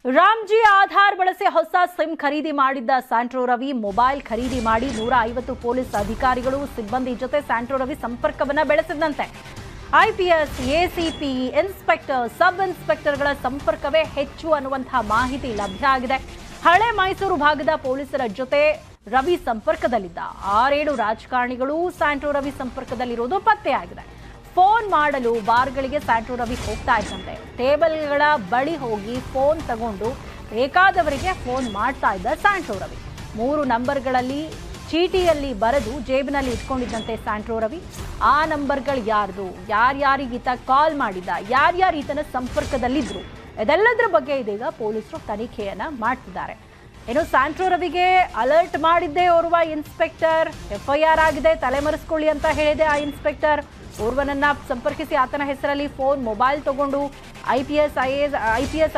ರಾಮ್ಜಿ ಆಧಾರ್ ಬಳಸಿ ಹೊಸ ಸಿಮ್ ಖರೀದಿ ಮಾಡಿದ್ದ ಸ್ಯಾಂಟ್ರೋ ರವಿ ಮೊಬೈಲ್ ಖರೀದಿ ಮಾಡಿ 150 ಪೊಲೀಸ್ ಅಧಿಕಾರಿಗಳು ಸಿಬ್ಬಂದಿ ಜೊತೆ ಸ್ಯಾಂಟ್ರೋ ರವಿ ಸಂಪರ್ಕವನ್ನ ಬೆಳೆಸಿದಂತೆ ಐಪಿಎಸ್, ಎಸಿಪಿ, ಇನ್ಸ್ಪೆಕ್ಟರ್, ಸಬ್ ಇನ್ಸ್ಪೆಕ್ಟರ್ಗಳ ಸಂಪರ್ಕವೇ ಹೆಚ್ಚು ಅನ್ನುವಂತಹ ಮಾಹಿತಿ ಲಭ್ಯ ಆಗಿದೆ. ಹಳೆ ಮೈಸೂರು ಭಾಗದ ಪೊಲೀಸರ ಜೊತೆ ರವಿ ಸಂಪರ್ಕದಲ್ಲಿದ್ದ 6-7 ರಾಜಕಾರಣಿಗಳು ಸ್ಯಾಂಟ್ರೋ ರವಿ ಸಂಪರ್ಕದಲ್ಲಿರುವುದು ಪತ್ತೆಯಾಗಿದೆ. ಫೋನ್ ಮಾಡಲು ಬಾರ್ಗಳಿಗೆ ಸ್ಯಾಂಟ್ರೋ ರವಿ ಹೋಗ್ತಾ ಇದ್ದಂತೆ ಟೇಬಲ್ಗಳ ಬಳಿ ಹೋಗಿ ಫೋನ್ ತಗೊಂಡು ಬೇಕಾದವರಿಗೆ ಫೋನ್ ಮಾಡ್ತಾ ಇದ್ದ ಸ್ಯಾಂಟ್ರೋ ರವಿ. 3 ನಂಬರ್ಗಳಲ್ಲಿ ಚೀಟಿಯಲ್ಲಿ ಬರೆದು ಜೇಬಿನಲ್ಲಿ ಇಟ್ಕೊಂಡಿದ್ದಂತೆ ಸ್ಯಾಂಟ್ರೋ ರವಿ. ಆ ನಂಬರ್ಗಳು ಯಾರ್ದು, ಯಾರ್ಯಾರಿಗೆ ಈತ ಕಾಲ್ ಮಾಡಿದ್ದ, ಯಾರ್ಯಾರು ಈತನ ಸಂಪರ್ಕದಲ್ಲಿದ್ರು, ಇದೆಲ್ಲದರ ಬಗ್ಗೆ ಇದೀಗ ಪೊಲೀಸರು ತನಿಖೆಯನ್ನ ಮಾಡ್ತಿದ್ದಾರೆ. ಇನ್ನು ಸ್ಯಾಂಟ್ರೋ ರವಿಗೆ ಅಲರ್ಟ್ ಮಾಡಿದ್ದೆ ಓರ್ವ ಇನ್ಸ್ಪೆಕ್ಟರ್. ಎಫ್ಐಆರ್ ಆಗಿದೆ, ತಲೆಮರೆಸ್ಕೊಳ್ಳಿ ಅಂತ ಹೇಳಿದೆ ಆ ಇನ್ಸ್ಪೆಕ್ಟರ್. ಓರ್ವನನ್ನ ಸಂಪರ್ಕಿಸಿ ಆತನ ಹೆಸರಲ್ಲಿ ಫೋನ್, ಮೊಬೈಲ್ ತಗೊಂಡು ಐಪಿಎಸ್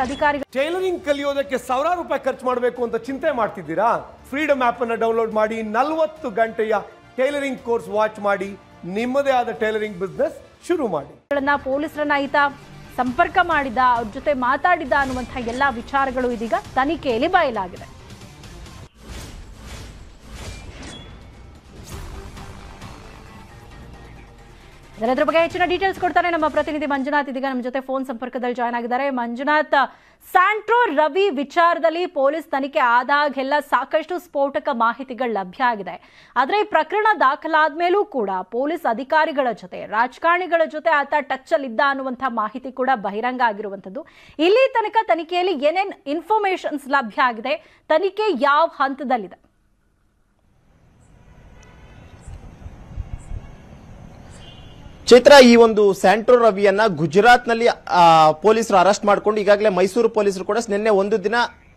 ಅಧಿಕಾರಿಗಳು. ಟೈಲರಿಂಗ್ ಕಲಿಯೋದಕ್ಕೆ ಸಾವಿರಾರು ರೂಪಾಯಿ ಖರ್ಚು ಮಾಡಬೇಕು ಅಂತ ಚಿಂತೆ ಮಾಡ್ತಿದ್ದೀರಾ? ಫ್ರೀಡಮ್ ಆಪ್ ಅನ್ನು ಡೌನ್ಲೋಡ್ ಮಾಡಿ 40 ಗಂಟೆಯ ಟೈಲರಿಂಗ್ ಕೋರ್ಸ್ ವಾಚ್ ಮಾಡಿ ನಿಮ್ಮದೇ ಆದ ಟೈಲರಿಂಗ್ ಬಿಸ್ನೆಸ್ ಶುರು ಮಾಡಿ. ಪೊಲೀಸರನ್ನ ಈತ ಸಂಪರ್ಕ ಮಾಡಿದ, ಅವ್ರ ಜೊತೆ ಮಾತಾಡಿದ ಅನ್ನುವಂತಹ ಎಲ್ಲಾ ವಿಚಾರಗಳು ಇದೀಗ ತನಿಖೆಯಲ್ಲಿ ಬಯಲಾಗಿದೆ. ಇದರ ಬಗ್ಗೆ ಹೆಚ್ಚಿನ ಡೀಟೇಲ್ಸ್ ಕೊಡ್ತಾರೆ ನಮ್ಮ ಪ್ರತಿನಿಧಿ ಮಂಜುನಾಥ್. ಇದೀಗ ನಮ್ಮ ಜೊತೆ ಫೋನ್ ಸಂಪರ್ಕದಲ್ಲಿ ಜಾಯ್ನ್ ಆಗಿದ್ದಾರೆ. ಮಂಜುನಾಥ್, ಸ್ಯಾಂಟ್ರೋ ರವಿ ವಿಚಾರದಲ್ಲಿ ಪೊಲೀಸ್ ತನಿಖೆ ಆದಾಗೆಲ್ಲ ಸಾಕಷ್ಟು ಸ್ಫೋಟಕ ಮಾಹಿತಿಗಳು ಲಭ್ಯ ಆಗಿದೆ. ಆದರೆ ಈ ಪ್ರಕರಣ ದಾಖಲಾದ ಮೇಲೂ ಕೂಡ ಪೊಲೀಸ್ ಅಧಿಕಾರಿಗಳ ಜೊತೆ, ರಾಜಕಾರಣಿಗಳ ಜೊತೆ ಆತ ಟಚ್ ಅಲ್ಲಿ ಇದ್ದ ಅನ್ನುವಂಥ ಮಾಹಿತಿ ಕೂಡ ಬಹಿರಂಗ ಆಗಿರುವಂಥದ್ದು. ಇಲ್ಲಿ ತನಕ ತನಿಖೆಯಲ್ಲಿ ಏನೇನ್ ಇನ್ಫಾರ್ಮೇಶನ್ಸ್ ಲಭ್ಯ ಆಗಿದೆ, ತನಿಖೆ ಯಾವ ಹಂತದಲ್ಲಿದೆ? ಚೈತ್ರ, ಈ ಒಂದು ಸ್ಯಾಂಟ್ರೋ ರವಿಯನ್ನ ಗುಜರಾತ್ ನಲ್ಲಿ ಪೊಲೀಸರು ಅರೆಸ್ಟ್ ಮಾಡಿಕೊಂಡು ಈಗಾಗಲೇ ಮೈಸೂರು ಪೊಲೀಸರು ಕೂಡ ನಿನ್ನೆ ಒಂದು ದಿನ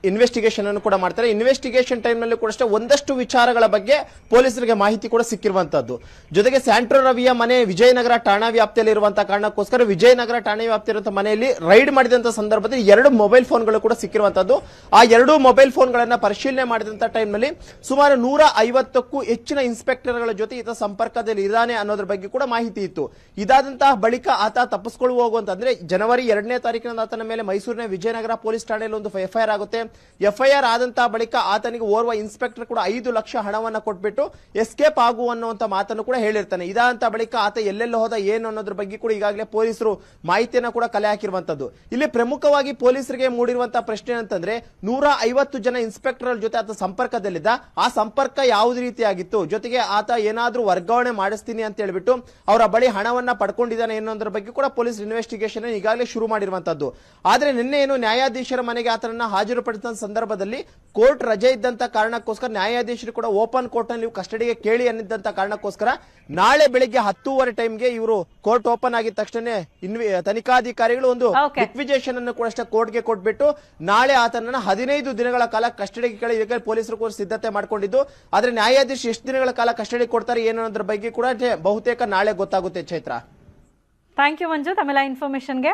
ಇನ್ವೆಸ್ಟಿಗೇಷನ್ ಅನ್ನು ಕೂಡ ಮಾಡ್ತಾರೆ. ಇನ್ವೆಸ್ಟಿಗೇಷನ್ ಟೈಮ್ ನಲ್ಲಿ ಕೂಡ ಅಷ್ಟೇ ಒಂದಷ್ಟು ವಿಚಾರಗಳ ಬಗ್ಗೆ ಪೊಲೀಸರಿಗೆ ಮಾಹಿತಿ ಕೂಡ ಸಿಕ್ಕಿರುವಂತದ್ದು. ಜೊತೆಗೆ ಸ್ಯಾಂಟ್ರೋ ರವಿಯ ಮನೆ ವಿಜಯನಗರ ಠಾಣಾ ವ್ಯಾಪ್ತಿಯಲ್ಲಿ ಇರುವಂತಹ ಕಾರಣಕ್ಕೋಸ್ಕರ ವಿಜಯನಗರ ಠಾಣಾ ವ್ಯಾಪ್ತಿಯಿರುವಂತಹ ಮನೆಯಲ್ಲಿ ರೈಡ್ ಮಾಡಿದಂತಹ ಸಂದರ್ಭದಲ್ಲಿ 2 ಮೊಬೈಲ್ ಫೋನ್ಗಳು ಕೂಡ ಸಿಕ್ಕಿರುವಂತದ್ದು. ಆ 2 ಮೊಬೈಲ್ ಫೋನ್ಗಳನ್ನ ಪರಿಶೀಲನೆ ಮಾಡಿದಂತಹ ಟೈಮ್ ನಲ್ಲಿ ಸುಮಾರು 150ಕ್ಕೂ ಹೆಚ್ಚಿನ ಇನ್ಸ್ಪೆಕ್ಟರ್ಗಳ ಜೊತೆ ಈತ ಸಂಪರ್ಕದಲ್ಲಿ ಇದ್ದಾನೆ ಅನ್ನೋದ್ರ ಬಗ್ಗೆ ಕೂಡ ಮಾಹಿತಿ ಇತ್ತು. ಇದಾದಂತಹ ಬಳಿಕ ಆತ ತಪ್ಪಿಸಿಕೊಳ್ಳುವ ಹೋಗುವಂತಂದ್ರೆ ಜನವರಿ 2ನೇ ತಾರೀಕಿನ ಆತನ ಮೇಲೆ ಮೈಸೂರಿನ ವಿಜಯನಗರ ಪೊಲೀಸ್ ಠಾಣೆಯಲ್ಲಿ ಒಂದು ಎಫ್ಐಆರ್ ಆಗುತ್ತೆ. ಎಫ್ಐಆರ್ ಆದಂತಹ ಬಳಿಕ ಆತನಿಗೆ ಓರ್ವ ಇನ್ಸ್ಪೆಕ್ಟರ್ ಕೂಡ 5 ಲಕ್ಷ ಹಣವನ್ನ ಕೊಟ್ಬಿಟ್ಟು ಎಸ್ಕೇಪ್ ಆಗುವ ಅನ್ನುವಂತ ಮಾತನ್ನು ಕೂಡ ಹೇಳಿರ್ತಾನೆ. ಇದಾದಂತಹ ಬಳಿಕ ಆತ ಎಲ್ಲೆಲ್ಲ ಹೋದ ಏನು ಅನ್ನೋದ್ರ ಬಗ್ಗೆ ಕೂಡ ಈಗಾಗಲೇ ಪೊಲೀಸರು ಮಾಹಿತಿಯನ್ನ ಕೂಡ ಕಲೆ ಹಾಕಿರುವಂತದ್ದು. ಇಲ್ಲಿ ಪ್ರಮುಖವಾಗಿ ಪೊಲೀಸರಿಗೆ ಮೂಡಿರುವಂತಹ ಪ್ರಶ್ನೆ ಅಂತಂದ್ರೆ 150 ಜನ ಇನ್ಸ್ಪೆಕ್ಟರ್ ಜೊತೆ ಆತ ಸಂಪರ್ಕದಲ್ಲಿದ್ದ. ಆ ಸಂಪರ್ಕ ಯಾವುದೇ ರೀತಿಯಾಗಿತ್ತು, ಜೊತೆಗೆ ಆತ ಏನಾದ್ರೂ ವರ್ಗಾವಣೆ ಮಾಡಿಸ್ತೀನಿ ಅಂತ ಹೇಳ್ಬಿಟ್ಟು ಅವರ ಬಳಿ ಹಣವನ್ನ ಪಡ್ಕೊಂಡಿದ್ದಾನೆ ಅನ್ನೋದ್ರ ಬಗ್ಗೆ ಕೂಡ ಪೊಲೀಸ್ ಇನ್ವೆಸ್ಟಿಗೇಷನ್ ಈಗಾಗಲೇ ಶುರು ಮಾಡಿರುವಂತದ್ದು. ಆದ್ರೆ ನಿನ್ನೆ ಏನು ನ್ಯಾಯಾಧೀಶರ ಮನೆಗೆ ಆತನನ್ನ ಹಾಜರುಪಡಿಸಿದ ಸಂದರ್ಭದಲ್ಲಿ ಕೋರ್ಟ್ ರಜೆ ಇದ್ದಂತ ಕಾರಣಕ್ಕೋಸ್ಕರ ನ್ಯಾಯಾಧೀಶರು ಕೂಡ ಓಪನ್ ಕೋರ್ಟ್ ನಲ್ಲಿ ಕಸ್ಟಡಿಗೆ ಕೇಳಿ ಅನ್ನಿದ್ದಂತ ಕಾರಣಕ್ಕೋಸ್ಕರ ನಾಳೆ ಬೆಳಿಗ್ಗೆ 10:30 ಟೈಮ್ಗೆ ಇವರು ಕೋರ್ಟ್ ಓಪನ್ ಆಗಿದ ತಕ್ಷಣ ತನಿಖಾಧಿಕಾರಿಗಳು ಒಂದು ರಿಕ್ವಿಜೇಷನ್ ಅನ್ನು ಕೂಡ ಅಷ್ಟೇ ಕೋರ್ಟ್ಗೆ ಕೊಟ್ಬಿಟ್ಟು ನಾಳೆ ಆತನನ್ನ 15 ದಿನಗಳ ಕಾಲ ಕಸ್ಟಡಿಗೆ ಕೇಳಿ ಪೊಲೀಸರು ಕೂಡ ಸಿದ್ಧತೆ ಮಾಡ್ಕೊಂಡಿದ್ದು. ಆದ್ರೆ ನ್ಯಾಯಾಧೀಶರು ಎಷ್ಟು ದಿನಗಳ ಕಾಲ ಕಸ್ಟಡಿ ಕೊಡ್ತಾರೆ ಏನನ್ನೋದ್ರ ಬಗ್ಗೆ ಕೂಡ ಬಹುತೇಕ ನಾಳೆ ಗೊತ್ತಾಗುತ್ತೆ. ಚೈತ್ರ, ಥ್ಯಾಂಕ್ ಯು ಮಂಜು ತಮ್ಮೆಲ್ಲ ಇನ್ಫಾರ್ಮೇಶನ್ಗೆ.